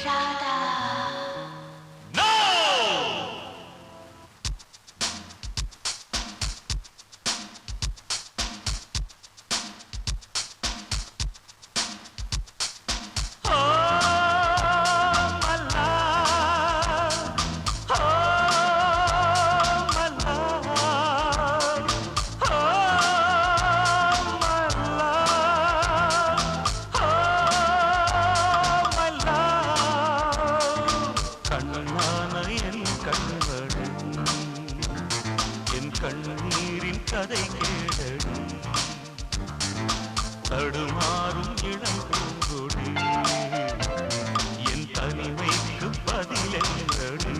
ராதா கண்ணீரின் கதை கேடடி தடுமாறும் இளம் பூங்கொடி என் தனிமைக்கு பதிலெங்கடி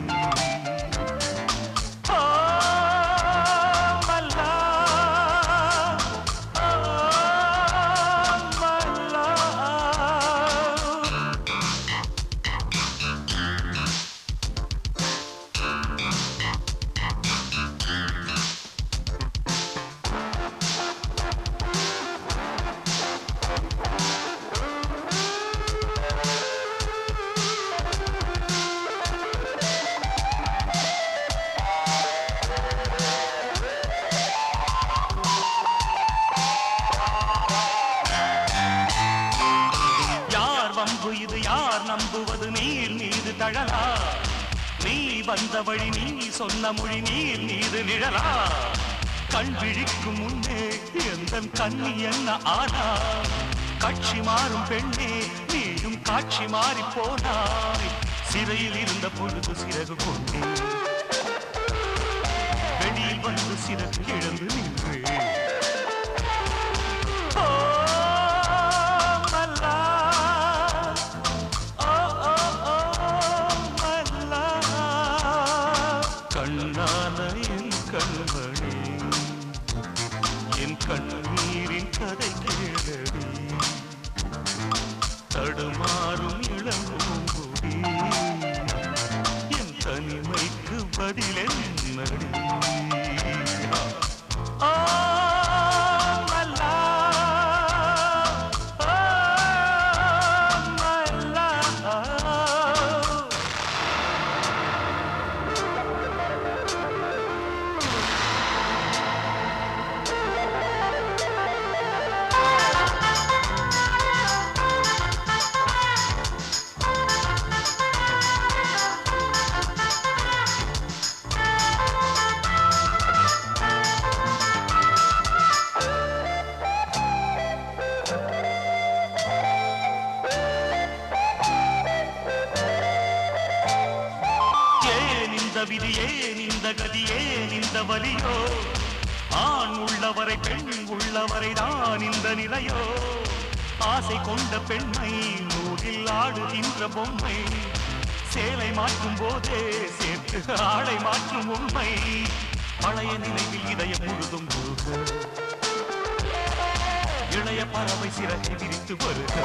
இது யார் நம்புவது நீர் மீது தழலா நீ வந்த வழி நீ சொன்ன மொழி நீர் மீது நிழலா கண் விழிக்கும் முன்னே எந்த கண்ணி என்ன ஆனா காட்சி மாறும் பெண்ணே நீயும் காட்சி மாறி போனாய் சிறையில் இருந்த பொழுது சிறகு கொண்டே வெளியில் வந்து சிறகு இழந்து நின்று கண்மணி என் கண்ணீரின் கதை கேளடி தடுமாறும் இளம் பூங்குடி என் தனிமைக்கு பதிலென்னடி விதியே இந்த கதியே இந்த வலியோ ஆண் உள்ளவரை பெண் உள்ளவரை தான் இந்த நிலையோ ஆசை கொண்ட பெண்மை நூலில் ஆடுகின்ற பொம்மை சேலை மாற்றும் போதே சேர்த்து ஆடை மாற்றும் உண்மை பழைய நினைவில் இதயம் முழுதும் முழுக இளைய பறவை சிறகை விரித்து வருக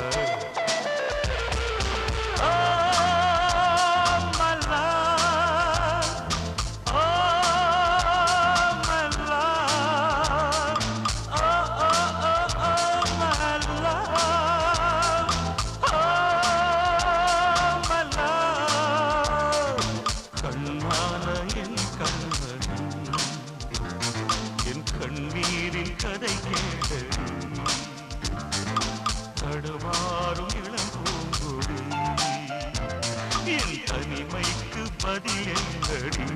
கண்ணீரின் கதை கேட்டடி தடுமாறும் இளம் பூங்குடி என் தனிமைக்கு பதிலெங்கடி